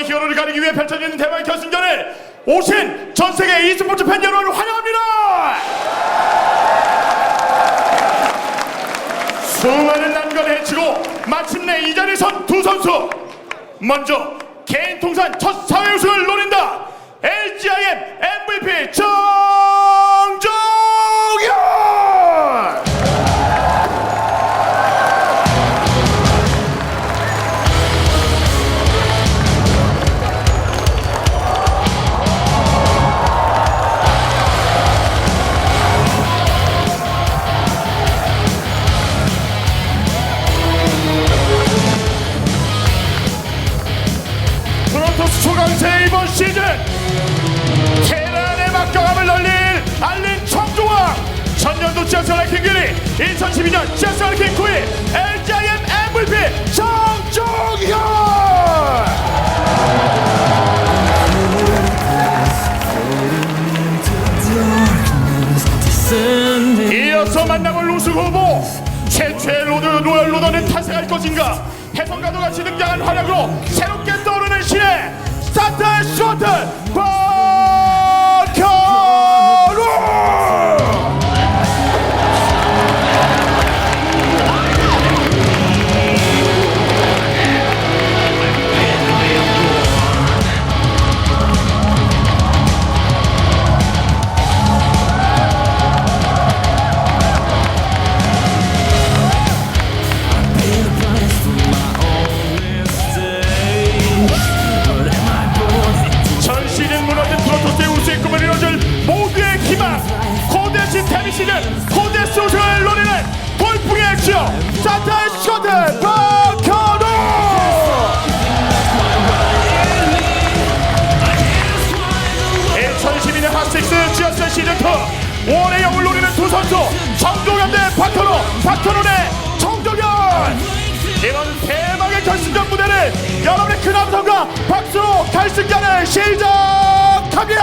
최강의 히어로를 가리기 위해 펼쳐지는 대망의 결승전에 오신 전세계 e스포츠 팬 여러분을 환영합니다. 수많은 난관을 헤치고 마침내 이 자리에 선 두 선수. 먼저 개인 통산 첫 사회 우승을 노린다. LGIM MVP 정종현. 프로토스 초강세 이번 시즌 테란의 막강함을 알린 청종왕. 전년도 GSL 랭킹 1위, 2012년 GSL 랭킹 9위 LGIM MVP 정종현. 이어서 만나볼 우승 후보. 최초의 로열 로더는 탄생할 것인가. 해성과도 같이 등장한 활약으로 새롭게 떠오르는 신의 스타트의 셔틀 박현우. 코데스 우승을 노리는 돌풍의 액션 스타트의 셔틀 박현우. 2012년 핫식스 GSL 시즌2 5월의 영을 노리는 두 선수 정종현 대 박현우 대 정종현. 이번 대망의 결승전 무대를 여러분의 큰 함성과 박수로 결승전을 시작합니다.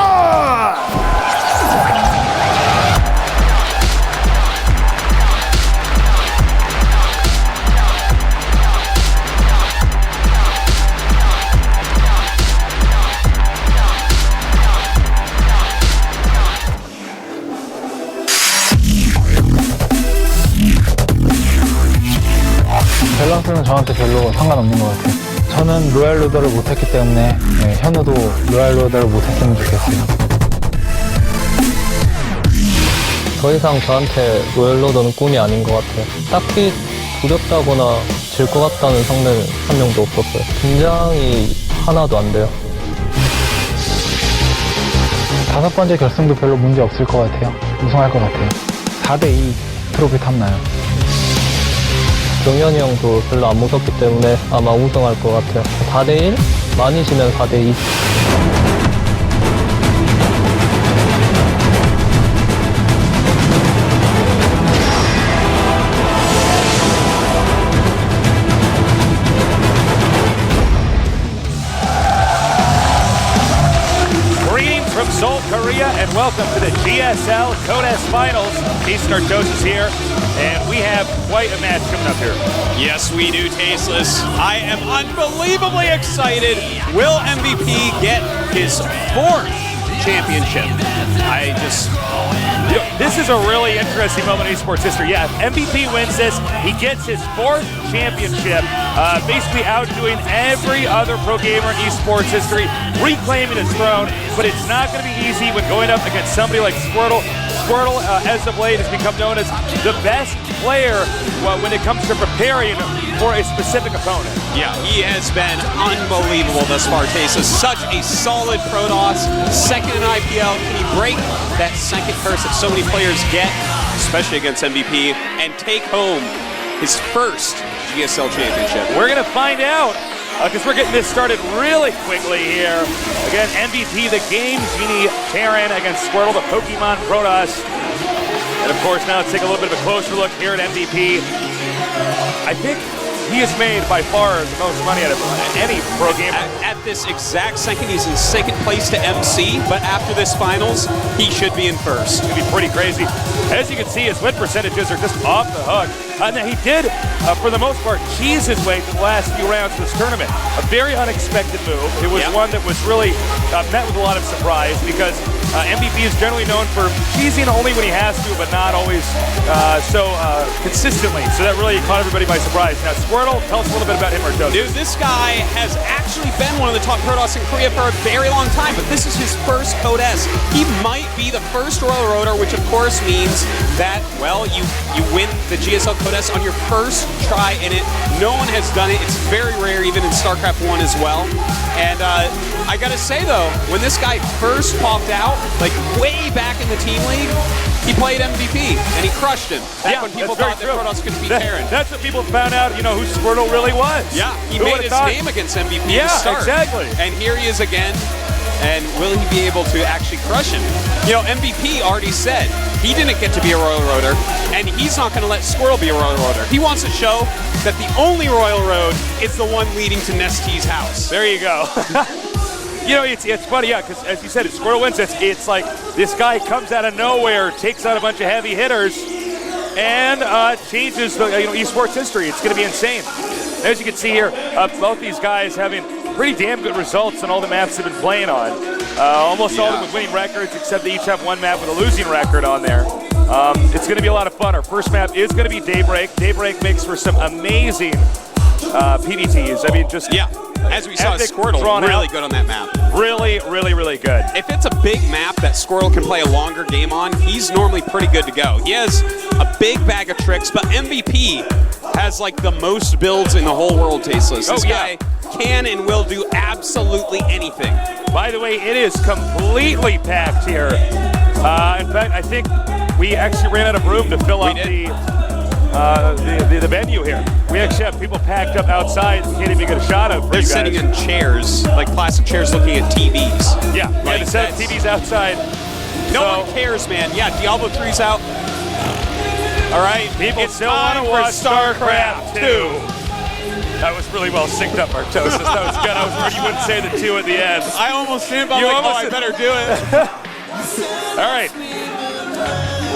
밸런스는 저한테 별로 상관없는 것 같아요. 저는 로얄 로더를 못했기 때문에 현우도 로얄 로더를 못했으면 좋겠어요. 더 이상 저한테 로얄 로더는 꿈이 아닌 것 같아요. 딱히 두렵다거나 질 것 같다는 상대는 한 명도 없었어요. 긴장이 하나도 안 돼요. 5번째 결승도 별로 문제 없을 것 같아요. 우승할 것 같아요. 4대2 트로피 탐나요. 정현이 형도 별로 안 무섭기 때문에 아마 우승할 것 같아요. 4대1? 많이 지면 4대2. Greetings from Seoul, Korea, and welcome to the GSL Codes Finals. Eastern Dose is here. And we have quite a match coming up here. Yes, we do, Tasteless. I am unbelievably excited. Will MVP get his 4th championship? This is a really interesting moment in esports history. Yeah, if MVP wins this, he gets his 4th championship, basically outdoing every other pro gamer in esports history, reclaiming his throne. But it's not going to be easy when going up against somebody like Squirtle. Squirtle, as of late, has become known as the best player when it comes to preparing for a specific opponent. Yeah, he has been unbelievable thus far, Tasteless. Such a solid Protoss, second in IPL. Can he break that second curse that so many players get, especially against MVP, and take home his first GSL championship? We're going to find out, because we're getting this started really quickly here. Again, MVP, the Game Genie Terran against Squirtle, the Pokemon Protoss. And of course, now let's take a little bit of a closer look here at MVP. I think he has made by far the most money out of any pro gamer. At this exact second, he's in second place to MC, but after this finals, he should be in first. It's going to be pretty crazy. As you can see, his win percentages are just off the hook. And he did, for the most part, cheese his way to the last few rounds of this tournament. A very unexpected move. It was one that was really met with a lot of surprise because MVP is generally known for cheesing only when he has to, but not always so consistently. So that really caught everybody by surprise. Now, Squirtle, tell us a little bit about him, Artosis. Dude, this guy has actually been one of the top Protoss in Korea for a very long time, but this is his first Code S. He might be the first Royal Roader, which of course means that, well, you win the GSL Code S on your first try in it. No one has done it. It's very rare, even in StarCraft I as well. And I gotta say though, when this guy first popped out, like way back in the team league, he played MVP and he crushed him. Back when people thought that Protoss could beat Terran. That's what people found out, you know, who Squirtle really was. Yeah, he made his name against MVP to start. Exactly. And here he is again. And will he be able to actually crush him? You know, MVP already said he didn't get to be a Royal Roader, and he's not going to let Squirtle be a Royal Roader. He wants to show that the only Royal Road is the one leading to Nestie's house. There you go. You know, it's funny, yeah, because as you said, it's Squirtle wins. It's like this guy comes out of nowhere, takes out a bunch of heavy hitters, and changes the esports history. It's going to be insane. As you can see here, both these guys having pretty damn good results on all the maps they've been playing on. Almost all of them with winning records, except they each have one map with a losing record on there. It's going to be a lot of fun. Our first map is going to be Daybreak. Daybreak makes for some amazing PvTs. I mean, just as we saw, Squirtle really good on that map. Really, really, really good. If it's a big map that Squirtle can play a longer game on, he's normally pretty good to go. He has a big bag of tricks, but MVP has like the most builds in the whole world, Tasteless. This guy can and will do absolutely anything. By the way, it is completely packed here. In fact, I think we actually ran out of room to fill up the venue here. We actually have people packed up outside. We can't even get a shot of. They're sitting in chairs, like plastic chairs, looking at TVs. Yeah, like to set up TVs outside. No one cares, man. Yeah, Diablo 3's out. All right, people still want to watch StarCraft II. That was really well synced up, Artosis. That was good. I was worried you wouldn't say the 2 at the end. I almost did, but I better do it. All right.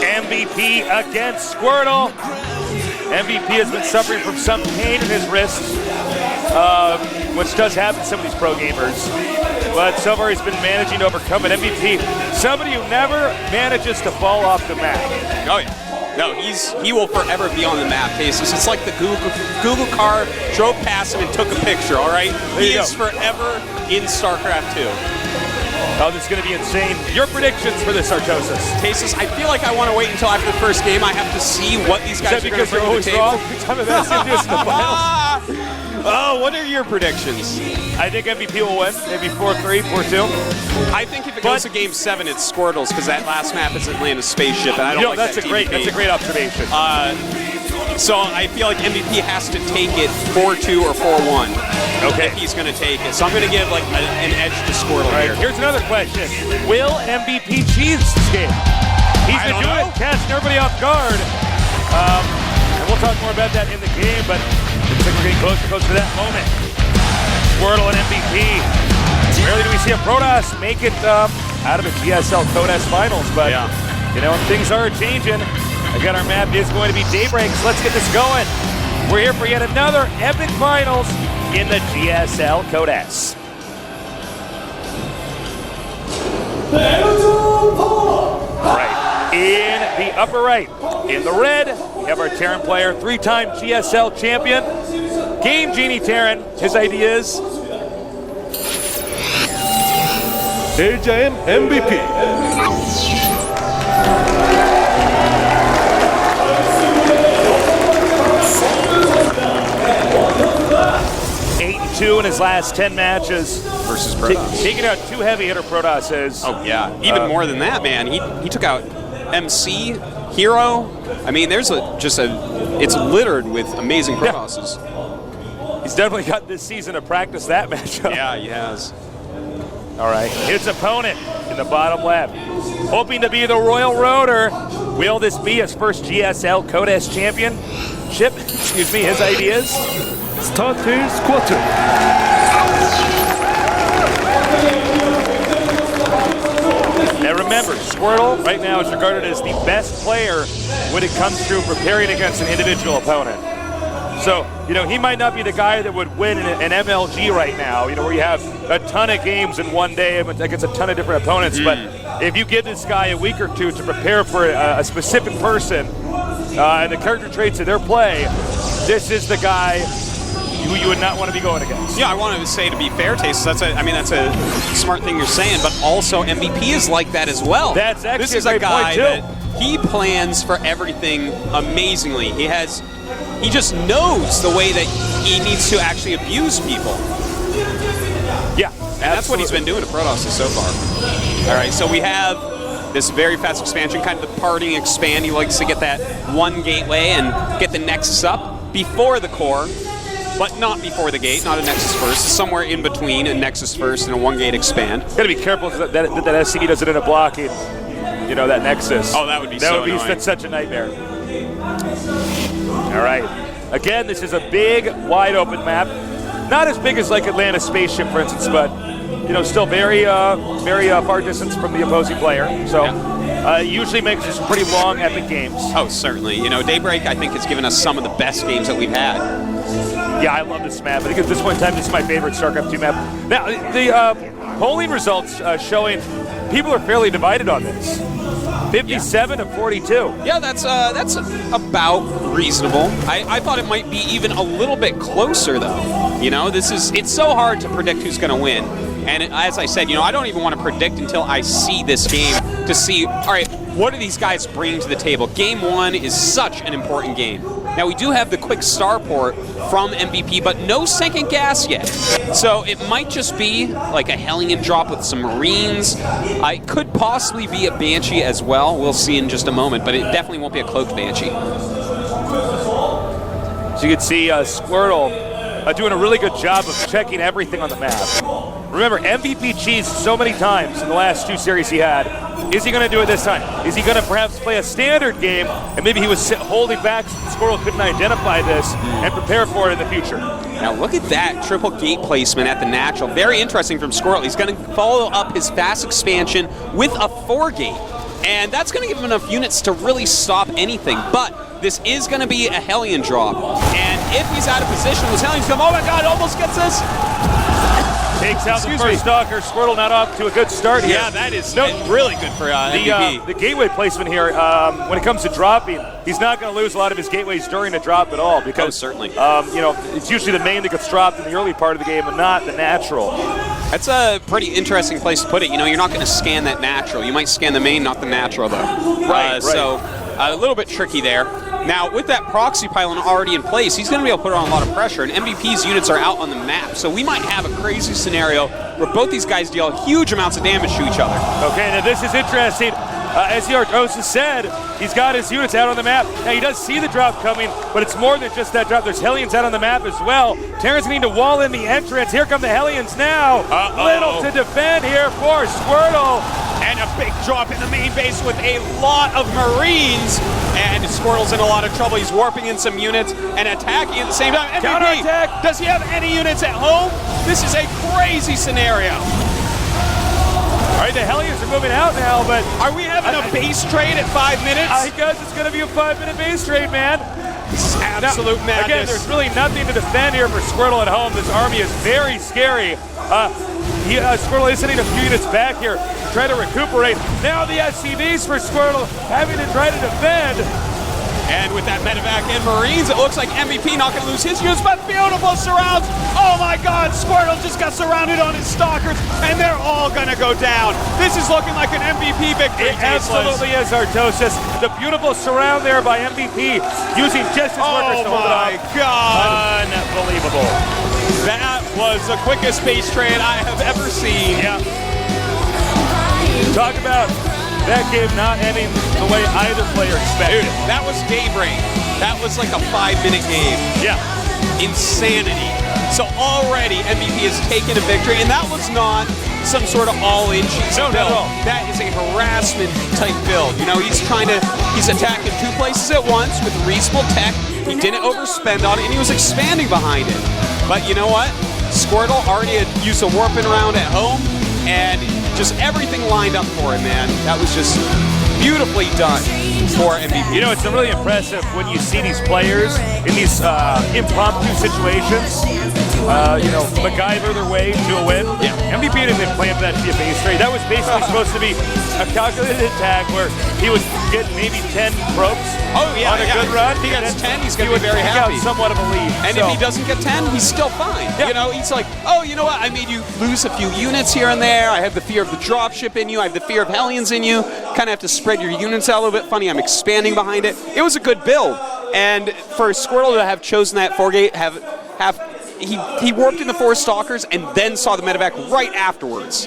MVP against Squirtle. MVP has been suffering from some pain in his wrists, which does happen to some of these pro gamers. But so far he's been managing to overcome it. MVP, somebody who never manages to fall off the map. Oh, yeah. No, he will forever be on the map, Tasteless. It's like the Google car drove past him and took a picture, all right? He is forever in StarCraft II. Oh, this is going to be insane. Your predictions for this, Artosis? Tasteless, I feel like I want to wait until after the first game. I have to see what these guys are going to bring to the table. Oh, what are your predictions? I think MVP will win, maybe 4-3, 4-2. I think if it goes to Game 7, it's Squirtle's, because that last map isn't land a spaceship, and I don't like that's that that's a great observation. So I feel like MVP has to take it 4-2 or 4-1. Okay. If he's going to take it. So I'm going to give like an edge to Squirtle here. Here's another question. Will MVP cheese this game? He's been doing it, catching everybody off guard. And we'll talk more about that in the game, but looks like we're getting close to that moment. Squirtle and MVP. Rarely do we see a Protoss make it out of a GSL Code S Finals, but you know, things are changing. Again, our map is going to be Daybreak, so let's get this going. We're here for yet another epic finals in the GSL Code S. All right, in the upper right, in the red, we have our Terran player, 3-time GSL champion, Game Genie Terran. His ID is 대자연 MVP. 8-2 in his last 10 matches. Versus Protoss. Taking out 2 heavy hitter Protosses. Oh, yeah. Even more than that, man. He took out MC, Hero. I mean, there's it's littered with amazing Protosses. He's definitely got this season to practice that matchup. Yeah, he has. All right, his opponent in the bottom left, hoping to be the Royal Roader. Will this be his first GSL Code S championship? Excuse me, his ID is Squirtle. Now remember, remember, Squirtle right now is regarded as the best player when it comes to preparing against an individual opponent. So, you know, he might not be the guy that would win an MLG right now, you know, where you have a ton of games in one day against a ton of different opponents. But if you give this guy a week or two to prepare for a specific person and the character traits of their play, this is the guy who you would not want to be going against. Yeah, I wanted to say, to be fair, Taste, that's a smart thing you're saying, but also MVP is like that as well. That's actually this is a great guy point, too. that he plans for everything amazingly. He just knows the way that he needs to actually abuse people. Yeah, and that's what he's been doing to Protoss so far. All right, so we have this very fast expansion, kind of the parting expand. He likes to get that one gateway and get the Nexus up before the core, but not before the gate, not a Nexus first, somewhere in between a Nexus first and a one gate expand. Gotta be careful that SCV doesn't end up blocking, you know, that Nexus. Oh, that would be so annoying. That's such a nightmare. All right. Again, this is a big, wide open map. Not as big as like Atlanta Spaceship, for instance, but you know, still very far distance from the opposing player. So usually makes this pretty long, epic games. Oh, certainly. You know, Daybreak, I think, has given us some of the best games that we've had. Yeah, I love this map. I think at this point in time, this is my favorite StarCraft II map. Now, the polling results showing people are fairly divided on this. 57 to 42. Yeah, that's about reasonable. I thought it might be even a little bit closer, though. You know, it's so hard to predict who's going to win. And as I said, you know, I don't even want to predict until I see this game to see, all right, what do these guys bring to the table? Game 1 is such an important game. Now, we do have the quick starport from MVP, but no second gas yet. So it might just be like a Hellion drop with some Marines. It could possibly be a Banshee as well. We'll see in just a moment, but it definitely won't be a cloaked Banshee. So you can see Squirtle doing a really good job of checking everything on the map. Remember, MVP cheesed so many times in the last 2 series he had. Is he going to do it this time? Is he going to perhaps play a standard game, and maybe he was holding back so Squirtle couldn't identify this and prepare for it in the future? Now look at that triple gate placement at the natural. Very interesting from Squirtle. He's going to follow up his fast expansion with a 4-gate. And that's going to give him enough units to really stop anything. But this is going to be a Hellion drop. And if he's out of position, those Hellions come, oh my god, almost gets us! Takes out the first Stalker. Squirtle not off to a good start here. Yeah, that is really good for MVP. The gateway placement here, when it comes to dropping, he's not going to lose a lot of his gateways during the drop at all because, certainly. You know, it's usually the main that gets dropped in the early part of the game and not the natural. That's a pretty interesting place to put it. You know, you're not going to scan that natural. You might scan the main, not the natural, though. Right. So a little bit tricky there. Now, with that proxy pylon already in place, he's going to be able to put on a lot of pressure, and MVP's units are out on the map. So we might have a crazy scenario where both these guys deal huge amounts of damage to each other. Okay, now this is interesting. As the Artosis said, he's got his units out on the map. Now, he does see the drop coming, but it's more than just that drop. There's Hellions out on the map as well. Terran's going to need to wall in the entrance. Here come the Hellions now. Little to defend here for Squirtle. And a big drop in the main base with a lot of Marines. And Squirtle's in a lot of trouble. He's warping in some units and attacking at the same time. MVP, counterattack. Does he have any units at home? This is a crazy scenario. All right, the Hellions are moving out now, but are we having a base trade at 5 minutes? I guess it's going to be a 5-minute base trade, man. This is absolute madness. Again, there's really nothing to defend here for Squirtle at home. This army is very scary. Squirtle is sending a few units back here to try to recuperate. Now the SCVs for Squirtle having to try to defend. And with that medevac and Marines, it looks like MVP not going to lose his units, but beautiful surrounds. Oh my god, Squirtle just got surrounded on his Stalkers, and they're all going to go down. This is looking like an MVP victory. It absolutely is, Artosis. The beautiful surround there by MVP, using just his workers to hold it off. Oh my god. Unbelievable. That was the quickest base trade I have ever seen. Yeah. Talk about that game not ending the way either player expected. Dude, that was Daybreak. That was like a 5-minute game. Yeah. Insanity. So already MVP has taken a victory, and that was not some sort of all-in cheese build. No. That is a harassment type build. You know, he's attacking 2 places at once with reasonable tech. He didn't overspend on it, and he was expanding behind it. But you know what? Squirtle already had used a warping round at home. and just everything lined up for him, man. That was just beautifully done for MVP. You know, it's really impressive when you see these players in these impromptu situations, you know, MacGyver their way to a win. Yeah. MVP didn't even plan for that to be a base trade. That was basically supposed to be a calculated attack where he would get maybe 10 probes on a good run. If he gets 10, he's going he to be would very take happy. out somewhat of a lead. And if he doesn't get 10, he's still fine. Yeah. You know, he's like, oh, you know what? I made you lose a few units here and there. I have the fear of the dropship in you. I have the fear of Hellions in you. Kind of have to spread your units out a little bit. Funny, I'm expanding behind it. It was a good build. And for Squirtle to have chosen that 4-gate, he warped in the 4 Stalkers and then saw the medevac right afterwards.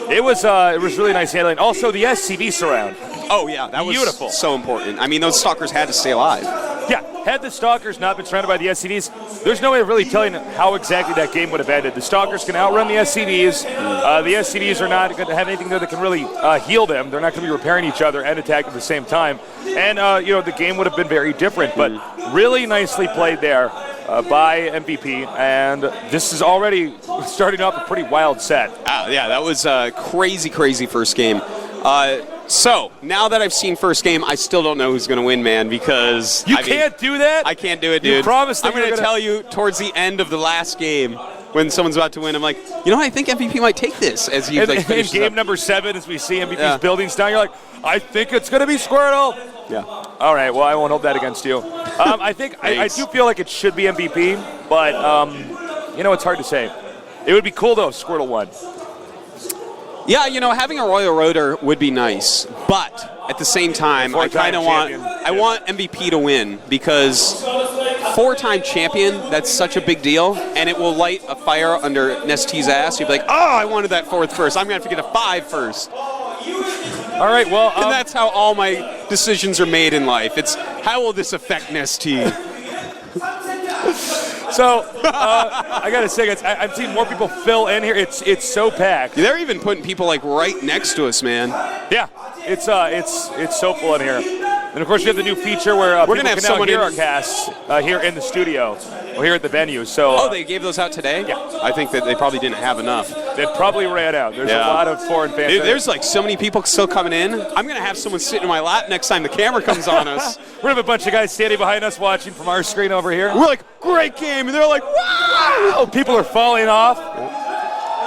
It was really nice handling. Also, the SCV surround. Oh, yeah, that was beautiful. So important. I mean, those Stalkers had to stay alive. Yeah, had the Stalkers not been surrounded by the SCVs, there's no way of really telling how exactly that game would have ended. The Stalkers can outrun the SCVs. The SCVs are not going to have anything there that can really heal them. They're not going to be repairing each other and attack at the same time. And, you know, the game would have been very different. But really nicely played there by MVP. And this is already starting off a pretty wild set. Yeah, that was a crazy, crazy first game. So, now that I've seen first game, I still don't know who's going to win, man, because... You can't do that? I can't do it, dude. You promised that I'm going to tell you towards the end of the last game when someone's about to win, I'm like, you know, I think MVP might take this as he like, finishes in game up. number 7, as we see MVP's buildings down, you're like, I think it's going to be Squirtle. Yeah. All right, well, I won't hold that against you. I think I do feel like it should be MVP, but, you know, it's hard to say. It would be cool, though, if Squirtle won. Yeah, you know, having a Royal Rotor would be nice, but at the same time, I kind of want MVP to win because 4-time champion, that's such a big deal, and it will light a fire under Nest's ass. You'll be like, oh, I wanted that 4th first. I'm going to have to get a 5 first. All right, well... and that's how all my decisions are made in life. It's, how will this affect Nest? So, I got to say, guys, I've seen more people fill in here. It's so packed. They're even putting people, like, right next to us, man. Yeah, it's so full in here. And, of course, we have the new feature where we're people gonna have can now someone hear our casts here in the studio or here at the venue. So, they gave those out today? Yeah. I think that they probably didn't have enough. They probably ran out. There's a lot of foreign fans. Dude, there's, like, so many people still coming in. I'm going to have someone sit in my lap next time the camera comes on us. We're going to have a bunch of guys standing behind us watching from our screen over here. We're like, great game. And they're like, wow! People are falling off.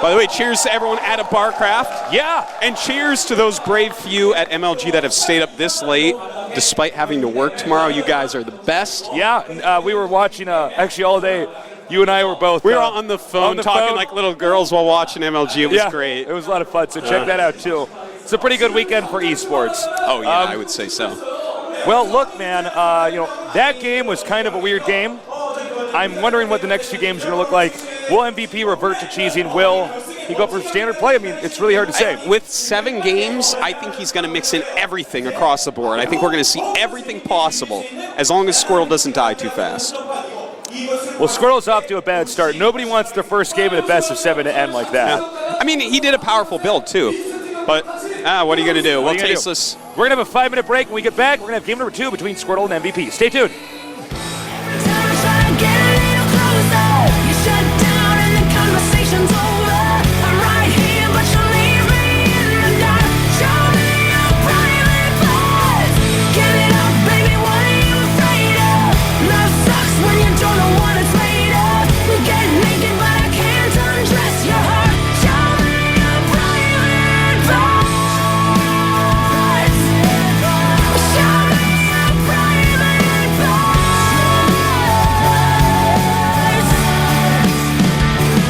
By the way, cheers to everyone at a Barcraft. Yeah. And cheers to those brave few at MLG that have stayed up this late despite having to work tomorrow. You guys are the best. Yeah, we were watching actually all day. You and I were both. We were on the phone talking like little girls while watching MLG. It was great. It was a lot of fun, so check that out too. It's a pretty good weekend for esports. Oh, yeah, I would say so. Well, look, man, you know, that game was kind of a weird game. I'm wondering what the next 2 games are going to look like. Will MVP revert to cheesing? Will he go for standard play? I mean, it's really hard to say. With 7 games, I think he's going to mix in everything across the board. I think we're going to see everything possible as long as Squirtle doesn't die too fast. Well, Squirtle's off to a bad start. Nobody wants their first game of the best of 7 to end like that. Yeah. I mean, he did a powerful build, too. But, what are you going to do? Well, tasteless. We're going to have a 5-minute break. When we get back, we're going to have game number 2 between Squirtle and MVP. Stay tuned.